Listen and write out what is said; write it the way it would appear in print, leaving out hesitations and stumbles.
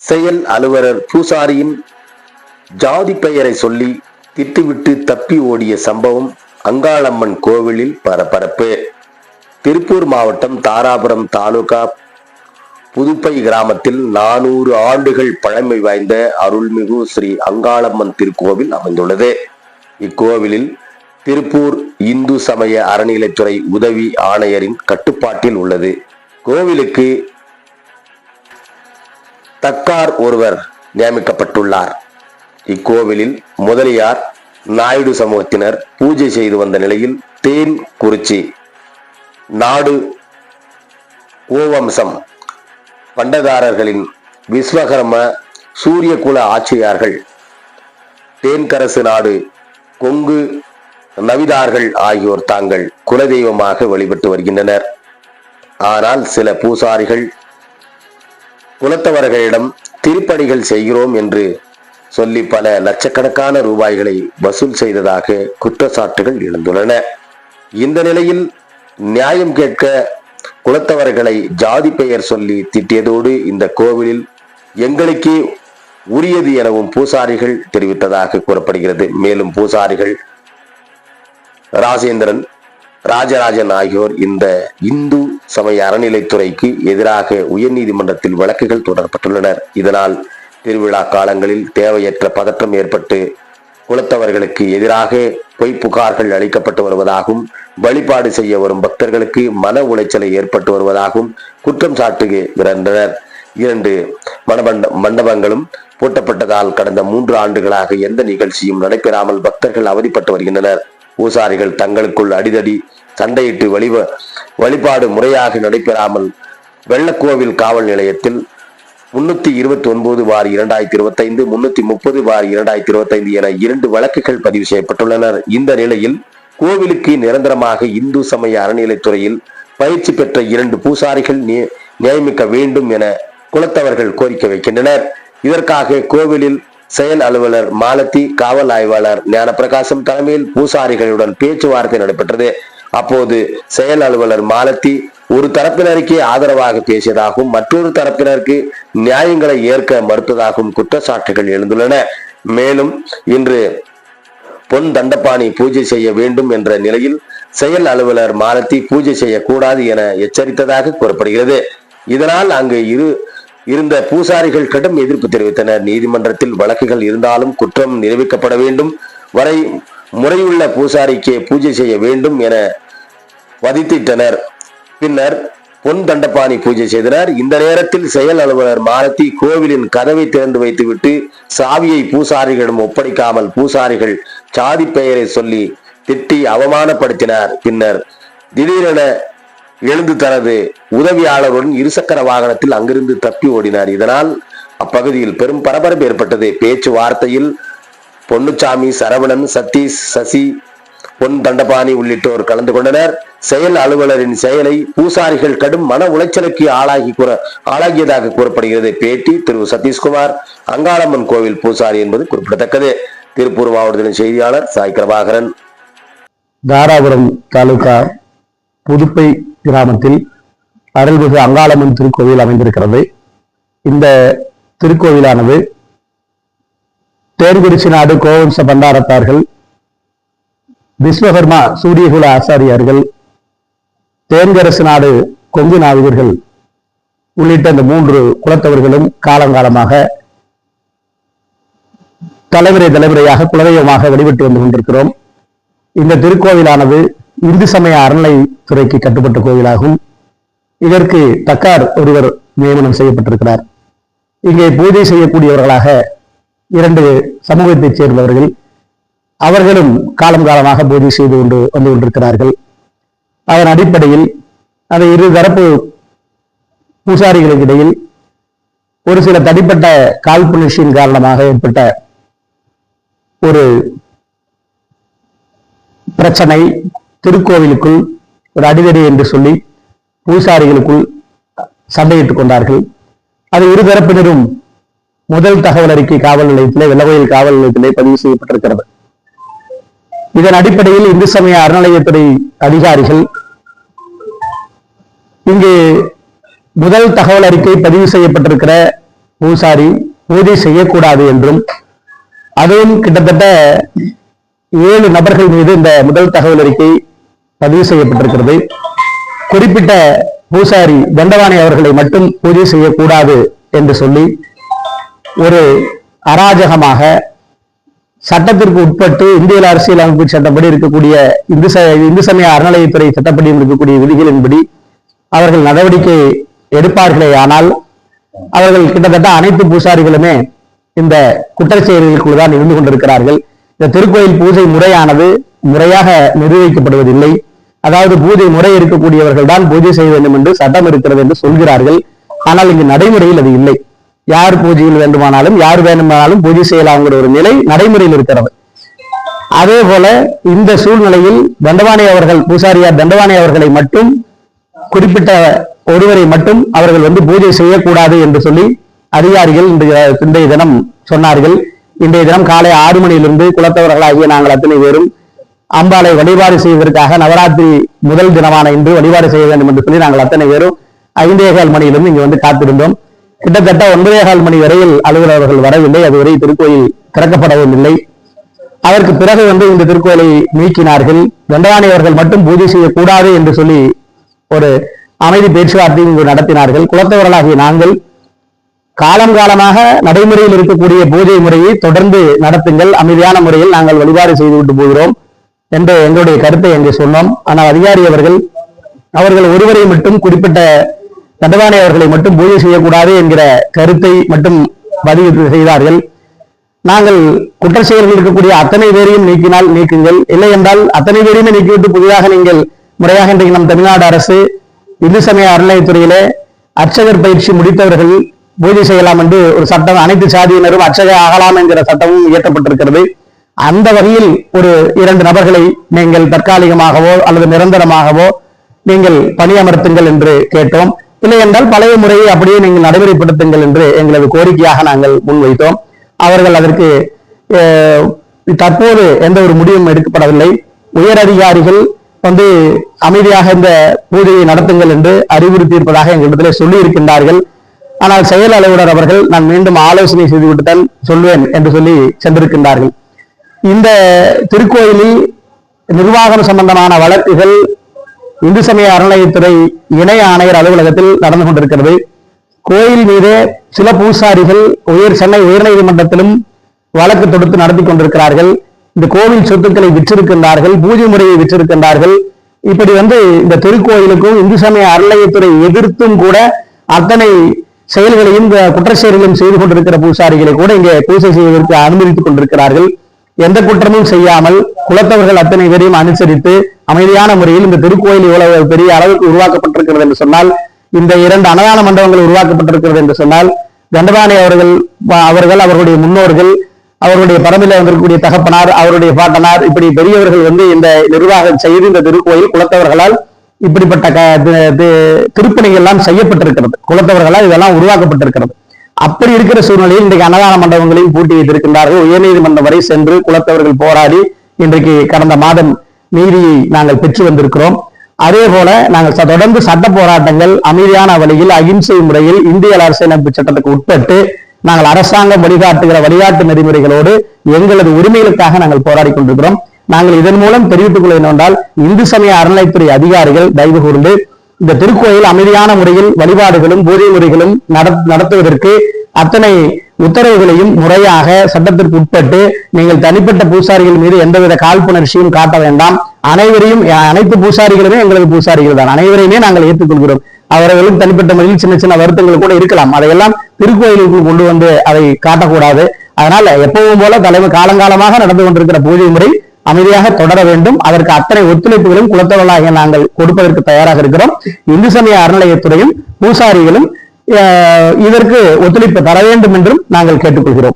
செயல் அலுவலர் பூசாரியின் ஜாதி பெயரை சொல்லி திட்டுவிட்டு தப்பி ஓடிய சம்பவம் அங்காளம்மன் கோவிலில் பரபரப்பு. திருப்பூர் மாவட்டம் தாராபுரம் தாலுகா புதுப்பை கிராமத்தில் 400 ஆண்டுகள் பழமை வாய்ந்த அருள்மிகு ஸ்ரீ அங்காளம்மன் திருக்கோவில் அமைந்துள்ளது. இக்கோவிலில் திருப்பூர் இந்து சமய அறநிலைத்துறை உதவி ஆணையரின் கட்டுப்பாட்டில் உள்ளது. கோவிலுக்கு தக்கார் ஒருவர் நியமிக்கப்பட்டுள்ளார். இக்கோவிலில் முதலியார் நாயுடு சமூகத்தினர் பூஜை செய்து வந்த நிலையில் தேன் குறிச்சி நாடு கோவம்சம் பண்டதாரர்களின் விஸ்வகர்ம சூரியகுல ஆட்சியார்கள் தேன்கரசு நாடு கொங்கு நவிதார்கள் ஆகியோர் தாங்கள் குலதெய்வமாக வழிபட்டு வருகின்றனர். ஆனால் சில பூசாரிகள் குலத்தவர்களிடம் திருப்பணிகள் செய்கிறோம் என்று சொல்லி பல லட்சக்கணக்கான ரூபாய்களை வசூல் செய்ததாக குற்றச்சாட்டுகள் எழுந்துள்ளன. இந்த நிலையில் நியாயம் கேட்க குலத்தவர்களை ஜாதி பெயர் சொல்லி திட்டியதோடு இந்த கோவிலில் எங்களுக்கே உரியது எனவும் பூசாரிகள் தெரிவித்ததாக கூறப்படுகிறது. மேலும் பூசாரிகள் ராஜேந்திரன், ராஜராஜன் ஆகியோர் இந்த இந்து சமய அறநிலைத்துறைக்கு எதிராக உயர்நீதிமன்றத்தில் வழக்குகள் தொடரப்பட்டுள்ளனர். இதனால் திருவிழா காலங்களில் தேவையற்ற பதற்றம் ஏற்பட்டு குலத்தவர்களுக்கு எதிராக பொய் புகார்கள் அளிக்கப்பட்டு வருவதாகவும் வழிபாடு செய்ய வரும் பக்தர்களுக்கு மன உளைச்சலை ஏற்பட்டு வருவதாகவும் குற்றம் சாட்டுகின்றனர். 2 மண்டபங்களும் பூட்டப்பட்டதால் கடந்த 3 ஆண்டுகளாக எந்த நிகழ்ச்சியும் நடைபெறாமல் பக்தர்கள் அவதிப்பட்டு வருகின்றனர். பூசாரிகள் தங்களுக்குள் அடிதடி சண்டையிட்டு வழிபாடு முறையாக நடைபெறாமல் வெள்ளக்கோவில் காவல் நிலையத்தில் 329/2025, 330/2025 என 2 வழக்குகள் பதிவு செய்யப்பட்டுள்ளனர். இந்த நிலையில் கோவிலுக்கு நிரந்தரமாக இந்து சமய அறநிலைத்துறையில் பயிற்சி பெற்ற 2 பூசாரிகள் நியமிக்க வேண்டும் என குலத்தவர்கள் கோரிக்கை வைக்கின்றனர். இதற்காக கோவிலில் செயல் அலுவலர் மாலத்தி, காவல் ஆய்வாளர் ஞானப்பிரகாசம் தலைமையில் பூசாரிகளுடன் பேச்சுவார்த்தை நடைபெற்றது. அப்போது செயல் அலுவலர் மாலத்தி ஒரு தரப்பினருக்கே ஆதரவாக பேசியதாகவும் மற்றொரு தரப்பினருக்கு நியாயங்களை ஏற்க மறுத்ததாகவும் குற்றச்சாட்டுகள் எழுந்துள்ளன. மேலும் இன்று பொன் தண்டபாணி பூஜை செய்ய வேண்டும் என்ற நிலையில் செயல் அலுவலர் மாலத்தி பூஜை செய்யக்கூடாது என எச்சரித்ததாக கூறப்படுகிறது. இதனால் அங்கு இருந்த பூசாரிகள் கடும் எதிர்ப்பு தெரிவித்தனர். நீதிமன்றத்தில் வழக்குகள் இருந்தாலும் குற்றம் நிரூபிக்கப்பட வேண்டும் வரை முறையுள்ள பூசாரிக்கே பூஜை செய்ய வேண்டும் என வதித்திட்டனர். பின்னர் பொன் தண்டபாணி பூஜை செய்தனர். இந்த நேரத்தில் செயல் அலுவலர் மாலத்தி கோவிலின் கதவை திறந்து வைத்துவிட்டு சாவியை பூசாரிகளிடம் ஒப்படைக்காமல் பூசாரிகள் சாதி பெயரை சொல்லி திட்டி அவமானப்படுத்தினார். பின்னர் திடீரென எழுந்து தனது உதவியாளருடன் இருசக்கர வாகனத்தில் அங்கிருந்து தப்பி ஓடினார். இதனால் அப்பகுதியில் பெரும் பரபரப்பு ஏற்பட்டது. பேச்சுவார்த்தையில் பொன்னுச்சாமி, சரவணன், சதீஷ், சசி, பொன் தண்டபாணி உள்ளிட்டோர் கலந்து கொண்டனர். செயல் அலுவலரின் செயலை பூசாரிகள் கடும் மன உளைச்சலுக்கு ஆளாகியதாக கூறப்படுகிறது. பேட்டி திரு சதீஷ்குமார், அங்காளம்மன் கோவில் பூசாரி என்பது குறிப்பிடத்தக்கது. திருப்பூர் மாவட்டத்தின் செய்தியாளர் சாய் பிரபாகரன். தாராபுரம் தாலுகா புதுப்பை கிராமத்தில் அருள்மிகு அங்காளம்மன் திருக்கோவில் அமைந்திருக்கிறது. இந்த திருக்கோவிலானது தேன்குறிச்சி நாடு கோவம்ச பண்டாரத்தார்கள், விஸ்வகர்மா சூரியகுல ஆசாரியார்கள், தேன்கரசு நாடு கொங்கு நாவிதர்கள் உள்ளிட்ட இந்த 3 குலத்தவர்களும் காலங்காலமாக தலைமுறையாக குலதெய்வமாக வழிபட்டு வந்து கொண்டிருக்கிறோம். இந்த திருக்கோவிலானது இந்து சமய அறநிலைத்துறைக்கு கட்டுப்பட்ட கோவிலாகும். இதற்கு தக்கார் ஒருவர் நியமனம் செய்யப்பட்டிருக்கிறார். இங்கே பூஜை செய்யக்கூடியவர்களாக 2 சமூகத்தைச் சேர்ந்தவர்கள், அவர்களும் காலமாக பூஜை செய்து வந்து கொண்டிருக்கிறார்கள். அதன் அடிப்படையில் அந்த 2 தரப்பு பூசாரிகளுக்கு இடையில் ஒரு சில தனிப்பட்ட காழ்ப்புணர்ச்சியின் காரணமாக ஏற்பட்ட ஒரு பிரச்சனை திருக்கோவிலுக்குள் ஒரு அடிதடி என்று சொல்லி பூசாரிகளுக்குள் சண்டையிட்டுக் கொண்டார்கள். அது 2 தரப்பினரும் முதல் தகவல் அறிக்கை காவல் நிலையத்திலே, வெள்ளகோயில் காவல் நிலையத்திலே பதிவு செய்யப்பட்டிருக்கிறது. இதன் அடிப்படையில் இந்து சமய அறநிலையத்துறை அதிகாரிகள் இங்கு முதல் தகவல் அறிக்கை பதிவு செய்யப்பட்டிருக்கிற பூசாரி பூஜை செய்யக்கூடாது என்றும், அதுவும் கிட்டத்தட்ட 7 நபர்கள் மீது இந்த முதல் தகவல் அறிக்கை பதிவு செய்யப்பட்டிருக்கிறது. குறிப்பிட்ட பூசாரி தண்டவாணி அவர்களை மட்டும் பூஜை செய்யக்கூடாது என்று சொல்லி ஒரு அராஜகமாக சட்டத்திற்கு உட்பட்டு இந்திய அரசியலமைப்பு சட்டப்படி இருக்கக்கூடிய இந்து சமய அறநிலையத்துறை சட்டப்படி இருக்கக்கூடிய விதிகளின்படி அவர்கள் நடவடிக்கை எடுப்பார்களே ஆனால் அவர்கள் கிட்டத்தட்ட அனைத்து பூசாரிகளுமே இந்த குற்றச் செயல்களுக்குள் தான் இருந்து கொண்டிருக்கிறார்கள். இந்த திருக்கோயில் பூஜை முறையானது முறையாக நிர்வகிக்கப்படுவதில்லை. அதாவது பூஜை முறை இருக்கக்கூடியவர்கள் தான் பூஜை செய்ய வேண்டும் என்று சட்டம் இருக்கிறது என்று சொல்கிறார்கள். ஆனால் இங்கு நடைமுறையில் அது இல்லை. யார் பூஜையில் வேண்டுமானாலும் யார் வேண்டுமானாலும் பூஜை செய்யலாம்ங்கிற ஒரு நிலை நடைமுறையில் இருக்கிறது. அதே போல இந்த சூழ்நிலையில் தண்டவாணி அவர்கள், பூசாரியார் தண்டவாணி அவர்களை மட்டும், குறிப்பிட்ட ஒருவரை மட்டும் அவர்கள் பூஜை செய்யக்கூடாது என்று சொல்லி அதிகாரிகள் இன்றைய தினம் சொன்னார்கள். இன்றைய தினம் காலை 6 மணியிலிருந்து குலத்தவர்களாகிய நாங்கள் அத்தனை பேரும் அம்பாளை வழிபாடு செய்வதற்காக நவராத்திரி முதல் தினமான இன்று வழிபாடு செய்ய வேண்டும் என்று சொல்லி நாங்கள் அத்தனை பேரும் 5:15 மணியிலிருந்து இங்கு காத்திருந்தோம். கிட்டத்தட்ட 9:15 மணி வரையில் அலுவலர்கள் வரவில்லை. அதுவரை திருக்கோயில் திறக்கப்படவும் இல்லை. அதற்கு பிறகு இந்த திருக்கோயிலை நீக்கினார்கள். தண்டவாணி அவர்கள் மட்டும் பூஜை செய்யக்கூடாது என்று சொல்லி ஒரு அமைதி பேச்சுவார்த்தை இங்கு நடத்தினார்கள். குலத்தவர்களாகிய நாங்கள் காலம் காலமாக நடைமுறையில் இருக்கக்கூடிய பூஜை முறையை தொடர்ந்து நடத்துங்கள், அமைதியான முறையில் நாங்கள் வழிபாடு செய்துவிட்டு போகிறோம் என்று எங்களுடைய கருத்தை அங்கே சொன்னோம். ஆனால் அதிகாரி அவர்கள் ஒருவரை மட்டும், குறிப்பிட்ட தண்டவாணி அவர்களை மட்டும் பூஜை செய்யக்கூடாது என்கிற கருத்தை மட்டும் பதிவு செய்தார்கள். நாங்கள் குற்ற செயல்கள் இருக்கக்கூடிய அத்தனை பேரையும் நீக்கினால் நீக்குங்கள், இல்லை என்றால் அத்தனை பேரையுமே நீக்கிவிட்டு புதிதாக நீங்கள் முறையாக இன்றைக்கு நம் தமிழ்நாடு அரசு இந்து சமய அறநிலையத்துறையிலே அர்ச்சகர் பயிற்சி முடித்தவர்கள் பூஜை செய்யலாம் என்று ஒரு சட்டம், அனைத்து சாதியினரும் அர்ச்சகர் ஆகலாம் என்கிற சட்டமும் இயற்றப்பட்டிருக்கிறது. அந்த வகையில் ஒரு 2 நபர்களை நீங்கள் தற்காலிகமாகவோ அல்லது நிரந்தரமாகவோ நீங்கள் பணியமர்த்துங்கள் என்று கேட்டோம். இல்லை என்றால் பழைய முறையை அப்படியே நீங்கள் நடைமுறைப்படுத்துங்கள் என்று எங்களது கோரிக்கையாக நாங்கள் முன்வைத்தோம். அவர்கள் அதற்கு தற்போது எந்த ஒரு முடிவும் எடுக்கப்படவில்லை. உயர் அதிகாரிகள் அமைதியாக இந்த பூஜையை நடத்துங்கள் என்று அறிவுறுத்தியிருப்பதாக எங்களிடத்திலே சொல்லி இருக்கின்றார்கள். ஆனால் செயல் அலுவலர் அவர்கள் நான் மீண்டும் ஆலோசனை செய்துவிட்டு தான் சொல்வேன் என்று சொல்லி சென்றிருக்கின்றார்கள். இந்த திருக்கோயிலில் நிர்வாகம் சம்பந்தமான வழக்குகள் இந்து சமய அறநிலையத்துறை இணை ஆணையர் அலுவலகத்தில் நடந்து கொண்டிருக்கிறது. கோயில் மீது சில பூசாரிகள் சென்னை உயர்நீதிமன்றத்திலும் வழக்கு தொடுத்து நடத்தி கொண்டிருக்கிறார்கள். இந்த கோவில் சொத்துக்களை விற்றிருக்கின்றார்கள், பூஜை முறையை விற்றிருக்கின்றார்கள். இப்படி இந்த திருக்கோயிலுக்கும் இந்து சமய அறநிலையத்துறை எதிர்த்தும் கூட அத்தனை செயல்களையும் குற்ற செயல்களையும் செய்து கொண்டிருக்கிற பூசாரிகளை கூட இங்கே பூஜை செய்வதற்கு அனுமதித்துக் கொண்டிருக்கிறார்கள். எந்த குற்றமும் செய்யாமல் குலத்தவர்கள் அத்தனை பேரையும் அனுசரித்து அமைதியான முறையில் இந்த திருக்கோயில் இவ்வளவு பெரிய அளவுக்கு உருவாக்கப்பட்டிருக்கிறது என்று சொன்னால், இந்த 2 அன்னதான மண்டபங்கள் உருவாக்கப்பட்டிருக்கிறது என்று சொன்னால், தண்டவாணி அவர்கள் அவர்களுடைய முன்னோர்கள், அவருடைய பரம்பில வந்திருக்கக்கூடிய தகப்பனார், அவருடைய பாட்டனார், இப்படி பெரியவர்கள் இந்த நிர்வாகம் செய்து இந்த திருக்கோயில் குலத்தவர்களால் இப்படிப்பட்ட திருப்பணிகள் எல்லாம் செய்யப்பட்டிருக்கிறது. குலத்தவர்களால் இதெல்லாம் உருவாக்கப்பட்டிருக்கிறது. அப்படி இருக்கிற சூழ்நிலையில் இன்றைக்கு அன்னதான மண்டபங்களையும் பூட்டி வைத்திருக்கின்றார்கள். உயர்நீதிமன்றம் வரை சென்று குலத்தவர்கள் போராடி இன்றைக்கு கடந்த மாதம் நீதியை நாங்கள் பெற்று வந்திருக்கிறோம். அதே போல நாங்கள் தொடர்ந்து சட்ட போராட்டங்கள் அமைதியான வழியில் அகிம்சை முறையில் இந்திய அரசியலமைப்பு சட்டத்துக்கு உட்பட்டு நாங்கள் அரசாங்கம் வழிகாட்டுகிற வழிகாட்டு நெறிமுறைகளோடு எங்களது உரிமைகளுக்காக நாங்கள் போராடி கொண்டிருக்கிறோம். நாங்கள் இதன் மூலம் தெரிவித்துக் கொள்ள என்னவென்றால், இந்து சமய அறநிலையத்துறை அதிகாரிகள் தயவு கூர்ந்து இந்த திருக்கோயில் அமைதியான முறையில் வழிபாடுகளும் பூஜை முறைகளும் நடத்துவதற்கு அத்தனை உத்தரவுகளையும் முறையாக சட்டத்திற்கு உட்பட்டு நீங்கள் தனிப்பட்ட பூசாரிகள் மீது எந்தவித காழ்ப்புணர்ச்சியும் காட்ட வேண்டாம். அனைத்து பூசாரிகளுமே எங்களது பூசாரிகள் தான். அனைவரையுமே நாங்கள் ஏற்றுக்கொள்கிறோம். அவர்களும் தனிப்பட்ட முறையில் சின்ன சின்ன வருத்தங்கள் கூட இருக்கலாம். அதையெல்லாம் திருக்கோயிலுக்குள் கொண்டு அதை காட்டக்கூடாது. அதனால எப்பவும் போல காலங்காலமாக நடந்து கொண்டிருக்கிற பூஜை முறை அமைதியாக தொடர வேண்டும். அதற்கு அத்தனை ஒத்துழைப்புகளும் குலத்தவர்களாக நாங்கள் கொடுப்பதற்கு தயாராக இருக்கிறோம். இந்து சமய அறநிலையத்துறையும் பூசாரிகளும் இதற்கு ஒத்துழைப்பு தர வேண்டும் என்றும் நாங்கள் கேட்டுக்கொள்கிறோம்.